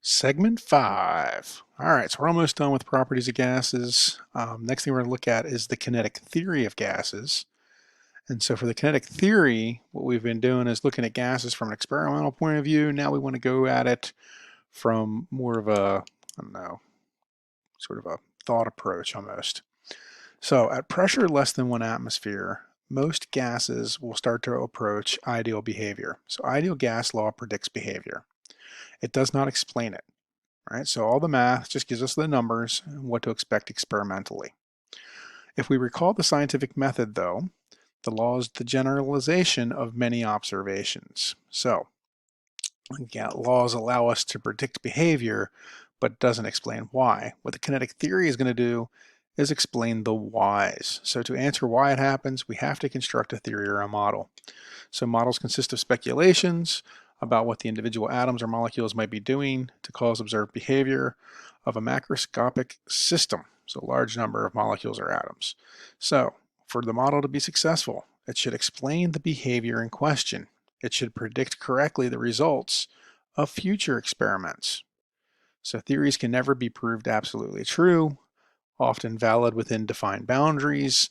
Segment 5. All right, so we're almost done with properties of gases. Next thing we're going to look at is the kinetic theory of gases. And so for the kinetic theory, what we've been doing is looking at gases from an experimental point of view. Now we want to go at it from more of a, I don't know, sort of a thought approach almost. So at pressure less than 1 atmosphere, most gases will start to approach ideal behavior. So ideal gas law predicts behavior. It does not explain it. Right, so all the math just gives us the numbers and what to expect experimentally. If we recall the scientific method, though, the law is the generalization of many observations. So, again, laws allow us to predict behavior, but doesn't explain why. What the kinetic theory is going to do is explain the whys. So to answer why it happens, we have to construct a theory or a model. So models consist of speculations about what the individual atoms or molecules might be doing to cause observed behavior of a macroscopic system, so a large number of molecules or atoms. So for the model to be successful, it should explain the behavior in question. It should predict correctly the results of future experiments. So theories can never be proved absolutely true, often valid within defined boundaries.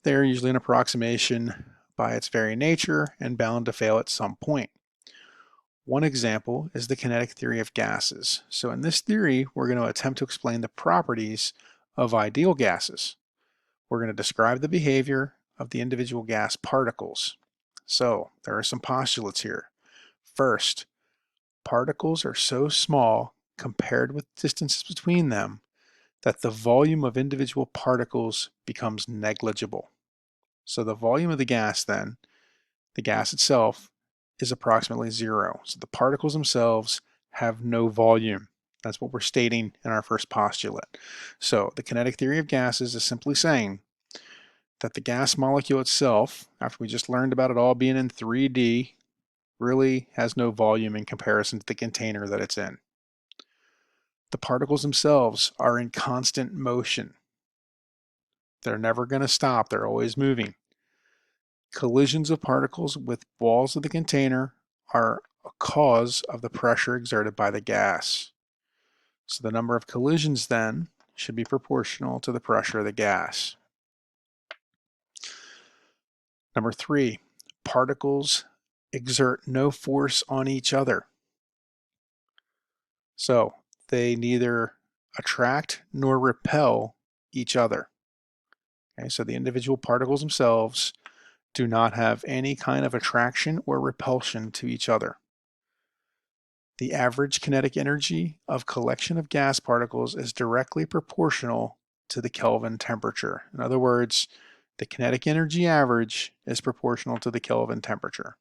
They are usually an approximation by its very nature and bound to fail at some point. One example is the kinetic theory of gases. So in this theory, we're going to attempt to explain the properties of ideal gases. We're going to describe the behavior of the individual gas particles. So there are some postulates here. First, particles are so small compared with distances between them that the volume of individual particles becomes negligible. So the volume of the gas then, the gas itself, is approximately 0. So the particles themselves have no volume. That's what we're stating in our first postulate. So the kinetic theory of gases is simply saying that the gas molecule itself, after we just learned about it all being in 3D, really has no volume in comparison to the container that it's in. The particles themselves are in constant motion. They're never going to stop. They're always moving. Collisions of particles with walls of the container are a cause of the pressure exerted by the gas. So the number of collisions then should be proportional to the pressure of the gas. Number 3, particles exert no force on each other. So they neither attract nor repel each other. Okay, so the individual particles themselves do not have any kind of attraction or repulsion to each other. The average kinetic energy of collection of gas particles is directly proportional to the Kelvin temperature. In other words, the kinetic energy average is proportional to the Kelvin temperature.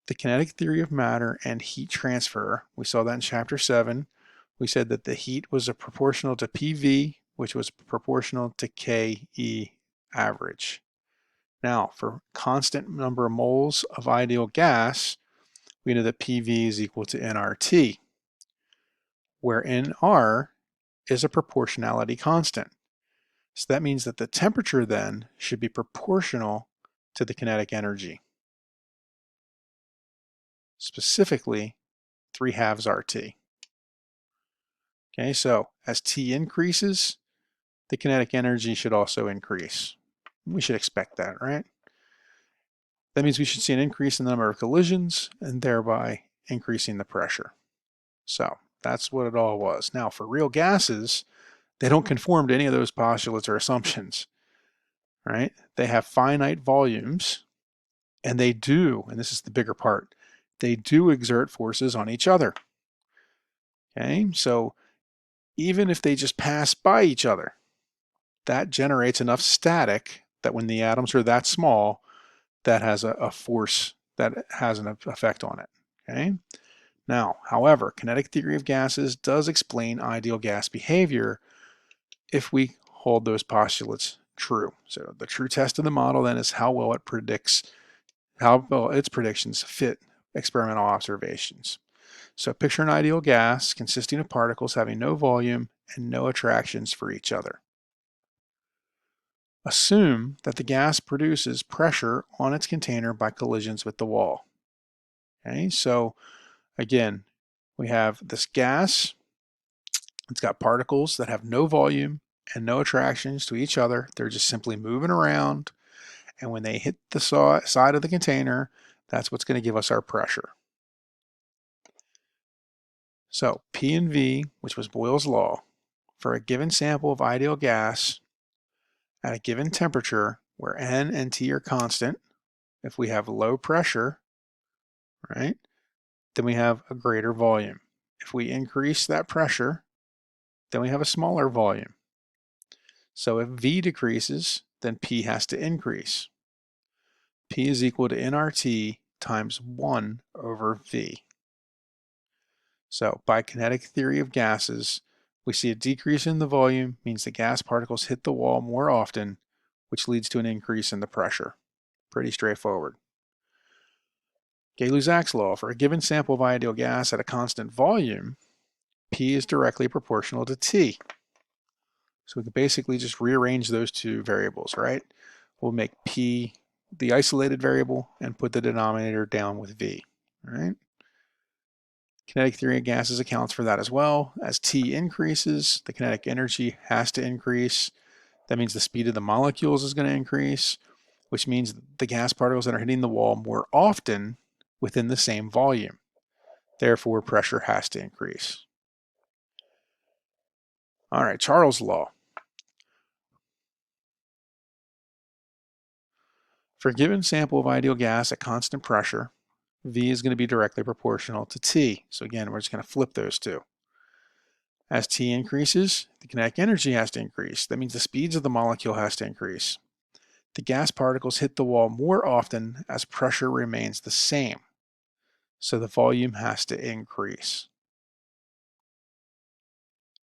The kinetic theory of matter and heat transfer, we saw that in chapter 7. We said that the heat was proportional to PV, which was proportional to KE average. Now, for constant number of moles of ideal gas, we know that PV is equal to nRT, where nR is a proportionality constant. So that means that the temperature then should be proportional to the kinetic energy. Specifically, 3/2 RT. Okay, so as T increases, the kinetic energy should also increase. We should expect that, right? That means we should see an increase in the number of collisions and thereby increasing the pressure. So that's what it all was. Now for real gases, they don't conform to any of those postulates or assumptions, right? They have finite volumes and they do, and this is the bigger part, they do exert forces on each other. Okay, so even if they just pass by each other, that generates enough static that when the atoms are that small, that has a force that has an effect on it. Okay. Now, however, kinetic theory of gases does explain ideal gas behavior if we hold those postulates true. So the true test of the model then is how well it predicts, how well its predictions fit experimental observations. So picture an ideal gas consisting of particles having no volume and no attractions for each other. Assume that the gas produces pressure on its container by collisions with the wall. Okay, so Again, we have this gas. It's got particles that have no volume and no attractions to each other. They're just simply moving around. And when they hit the side of the container, that's what's going to give us our pressure. So P and V, which was Boyle's law, for a given sample of ideal gas at a given temperature where N and T are constant, if we have low pressure, right, then we have a greater volume. If we increase that pressure, then we have a smaller volume. So if V decreases, then P has to increase. P is equal to nRT times 1 over V. So by kinetic theory of gases, we see a decrease in the volume means the gas particles hit the wall more often, which leads to an increase in the pressure. Pretty straightforward. Gay-Lussac's law, for a given sample of ideal gas at a constant volume, P is directly proportional to T. So we can basically just rearrange those two variables, right? We'll make P the isolated variable and put the denominator down with V, right? Kinetic theory of gases accounts for that as well. As T increases, the kinetic energy has to increase. That means the speed of the molecules is going to increase, which means the gas particles that are hitting the wall more often within the same volume. Therefore, pressure has to increase. All right, Charles' law. For a given sample of ideal gas at constant pressure, V is going to be directly proportional to T. So again, we're just going to flip those two. As T increases, the kinetic energy has to increase. That means the speeds of the molecule has to increase. The gas particles hit the wall more often as pressure remains the same. So the volume has to increase.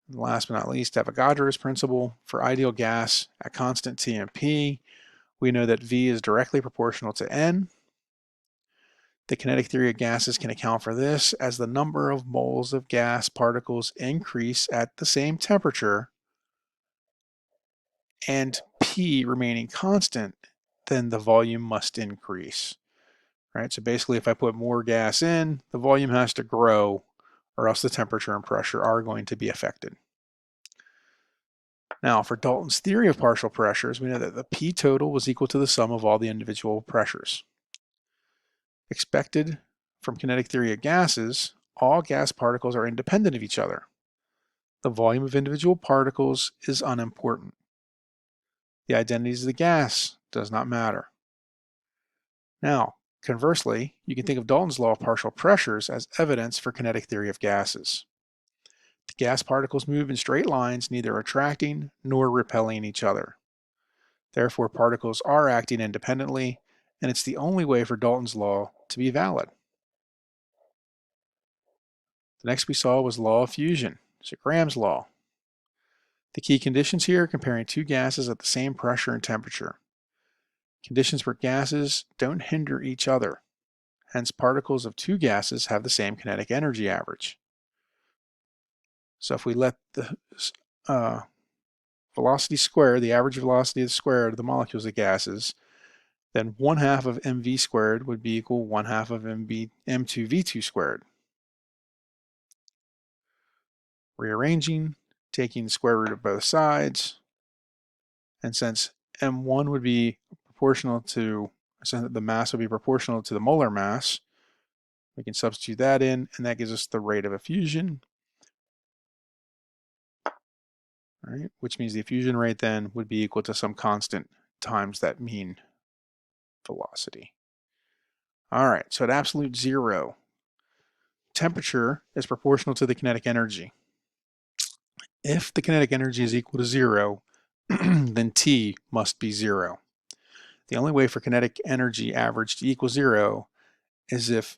And last but not least, Avogadro's principle. For ideal gas at constant T and P, we know that V is directly proportional to N. The kinetic theory of gases can account for this as the number of moles of gas particles increase at the same temperature and P remaining constant, then the volume must increase. Right? So basically, if I put more gas in, the volume has to grow, or else the temperature and pressure are going to be affected. Now, for Dalton's theory of partial pressures, we know that the P total was equal to the sum of all the individual pressures. Expected from kinetic theory of gases, all gas particles are independent of each other. The volume of individual particles is unimportant. The identities of the gas does not matter. Now, conversely, you can think of Dalton's law of partial pressures as evidence for kinetic theory of gases. The gas particles move in straight lines, neither attracting nor repelling each other. Therefore, particles are acting independently, and it's the only way for Dalton's law to be valid. The next we saw was law of fusion, so Graham's law. The key conditions here are comparing two gases at the same pressure and temperature. Conditions for gases don't hinder each other. Hence, particles of two gases have the same kinetic energy average. So if we let the velocity square, the average velocity of the square of the molecules of gases, then 1/2 of mv squared would be equal 1/2 of m2v2 squared. Rearranging, taking the square root of both sides, and since m1 would be proportional to, the mass would be proportional to the molar mass, we can substitute that in, and that gives us the rate of effusion. All right, which means the effusion rate then would be equal to some constant times that mean velocity. All right, so at absolute zero, temperature is proportional to the kinetic energy. If the kinetic energy is equal to 0, then T must be 0. The only way for kinetic energy average to equal 0 is if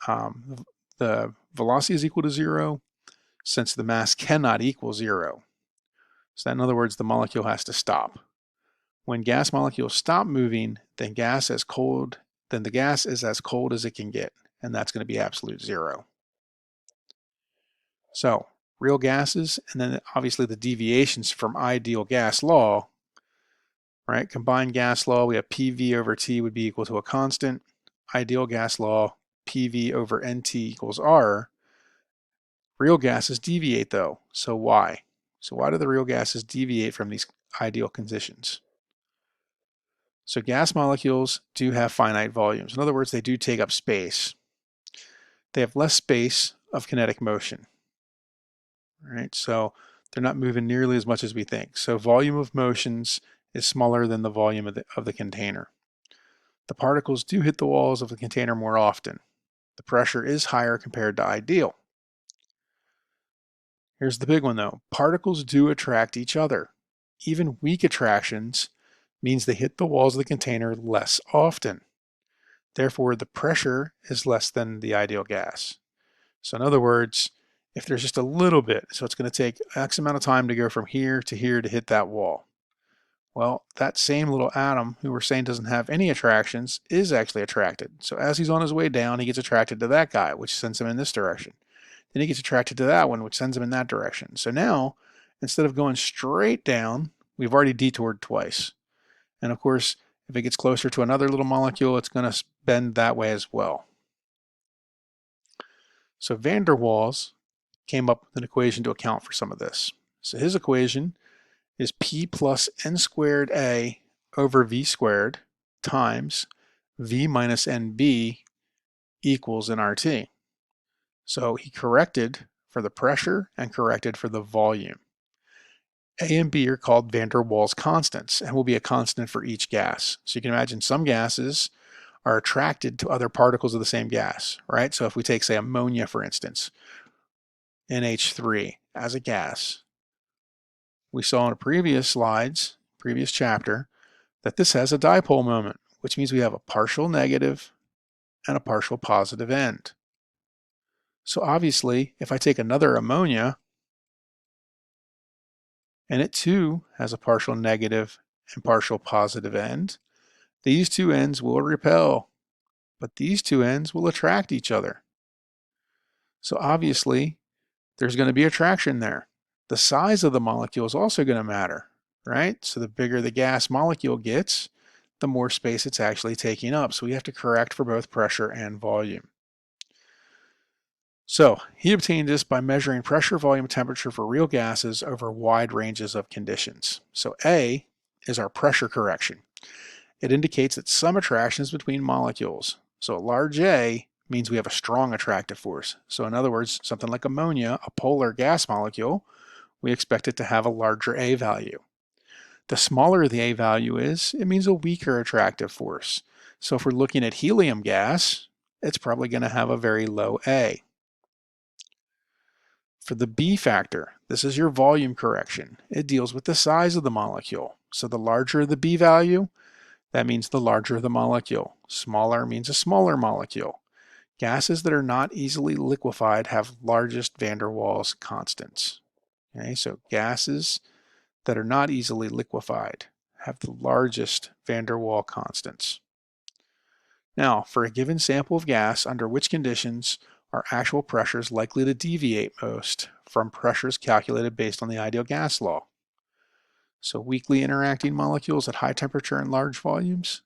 the velocity is equal to 0, since the mass cannot equal 0. So that, in other words, the molecule has to stop. When gas molecules stop moving, then the gas is as cold as it can get, and that's going to be absolute 0. So real gases, and then obviously the deviations from ideal gas law, right? Combined gas law, we have PV over T would be equal to a constant. Ideal gas law, PV over NT equals R. Real gases deviate though. So why? So why do the real gases deviate from these ideal conditions? So gas molecules do have finite volumes. In other words, they do take up space. They have less space of kinetic motion. Right? So they're not moving nearly as much as we think. So volume of motions is smaller than the volume of the container. The particles do hit the walls of the container more often. The pressure is higher compared to ideal. Here's the big one though. Particles do attract each other. Even weak attractions means they hit the walls of the container less often. Therefore, the pressure is less than the ideal gas. So in other words, if there's just a little bit, so it's going to take X amount of time to go from here to hit that wall. Well, that same little atom who we're saying doesn't have any attractions is actually attracted. So as he's on his way down, he gets attracted to that guy, which sends him in this direction. Then he gets attracted to that one, which sends him in that direction. So now, instead of going straight down, we've already detoured twice. And of course, if it gets closer to another little molecule, it's going to bend that way as well. So van der Waals came up with an equation to account for some of this. So his equation is P plus N squared A over V squared times V minus NB equals nRT. So he corrected for the pressure and corrected for the volume. A and B are called van der Waals constants and will be a constant for each gas. So you can imagine some gases are attracted to other particles of the same gas, right? So if we take, say, ammonia, for instance, NH3 as a gas, we saw in previous slides, previous chapter, that this has a dipole moment, which means we have a partial negative and a partial positive end. So obviously, if I take another ammonia, and it too has a partial negative and partial positive end, these two ends will repel, but these two ends will attract each other. So obviously, there's going to be attraction there. The size of the molecule is also going to matter, right? So the bigger the gas molecule gets, the more space it's actually taking up. So we have to correct for both pressure and volume. So he obtained this by measuring pressure, volume, temperature for real gases over wide ranges of conditions. So A is our pressure correction. It indicates that some attractions between molecules. So a large A means we have a strong attractive force. So in other words, something like ammonia, a polar gas molecule, we expect it to have a larger A value. The smaller the A value is, it means a weaker attractive force. So if we're looking at helium gas, it's probably going to have a very low A. For the B factor, this is your volume correction. It deals with the size of the molecule. So the larger the B value, that means the larger the molecule. Smaller means a smaller molecule. Gases that are not easily liquefied have largest van der Waals constants. Okay, so gases that are not easily liquefied have the largest van der Waals constants. Now, for a given sample of gas, under which conditions are actual pressures likely to deviate most from pressures calculated based on the ideal gas law? So weakly interacting molecules at high temperature and large volumes.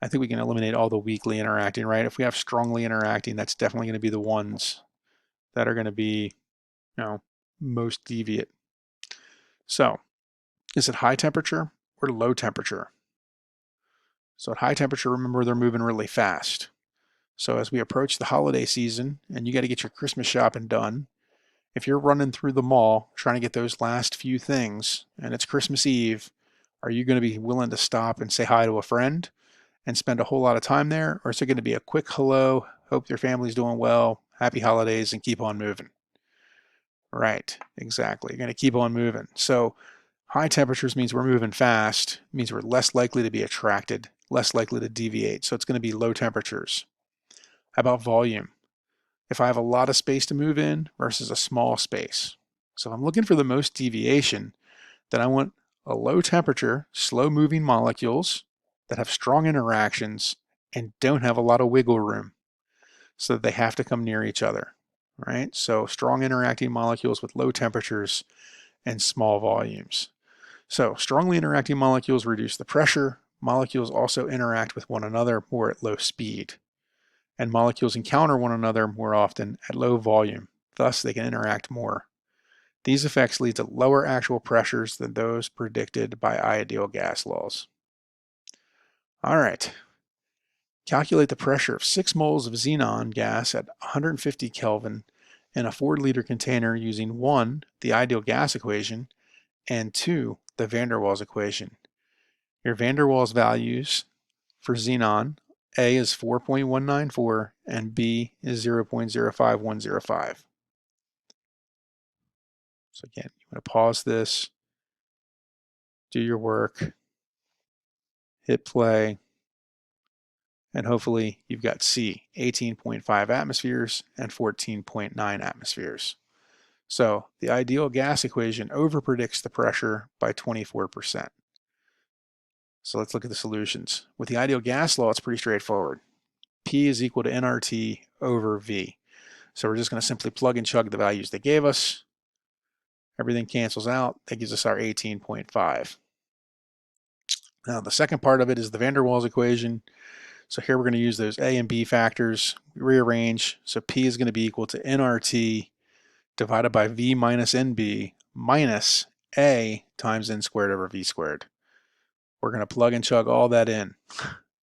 I think we can eliminate all the weakly interacting, right? If we have strongly interacting, that's definitely going to be the ones that are going to be, most deviate. So, is it high temperature or low temperature? So at high temperature, remember they're moving really fast. So as we approach the holiday season and you got to get your Christmas shopping done, if you're running through the mall trying to get those last few things and it's Christmas Eve, are you going to be willing to stop and say hi to a friend and spend a whole lot of time there? Or is it going to be a quick hello, hope your family's doing well, happy holidays, and keep on moving? Right, exactly. You're going to keep on moving. So high temperatures means we're moving fast, means we're less likely to be attracted, less likely to deviate. So it's going to be low temperatures. How about volume? If I have a lot of space to move in versus a small space. So if I'm looking for the most deviation, then I want a low temperature, slow moving molecules that have strong interactions and don't have a lot of wiggle room so that they have to come near each other, right? So strong interacting molecules with low temperatures and small volumes. So strongly interacting molecules reduce the pressure. Molecules also interact with one another more at low speed. and molecules encounter one another more often at low volume. Thus, they can interact more. These effects lead to lower actual pressures than those predicted by ideal gas laws. All right. Calculate the pressure of 6 moles of xenon gas at 150 Kelvin in a 4-liter container using 1, the ideal gas equation, and 2, the van der Waals equation. Your van der Waals values for xenon, A is 4.194 and B is 0.05105. So again, you want to pause this, do your work, hit play, and hopefully you've got C, 18.5 atmospheres and 14.9 atmospheres. So the ideal gas equation overpredicts the pressure by 24%. So let's look at the solutions. With the ideal gas law, it's pretty straightforward. P is equal to nRT over V. So we're just going to simply plug and chug the values they gave us. Everything cancels out. That gives us our 18.5. Now the second part of it is the van der Waals equation. So here we're going to use those A and B factors, rearrange. So P is going to be equal to nRT divided by V minus NB minus A times N squared over V squared. We're going to plug and chug all that in.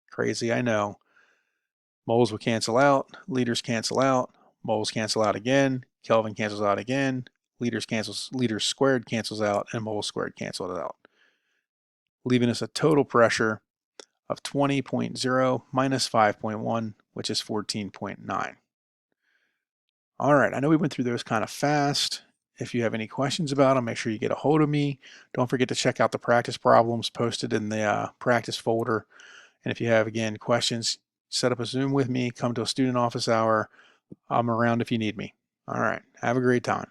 Crazy, I know. Moles will cancel out, liters cancel out, moles cancel out again, Kelvin cancels out again, liters squared cancels out, and moles squared cancels out, leaving us a total pressure of 20.0 minus 5.1, which is 14.9. All right, I know we went through those kind of fast. If you have any questions about them, make sure you get a hold of me. Don't forget to check out the practice problems posted in the practice folder. And if you have, again, questions, set up a Zoom with me, come to a student office hour. I'm around if you need me. All right, have a great time.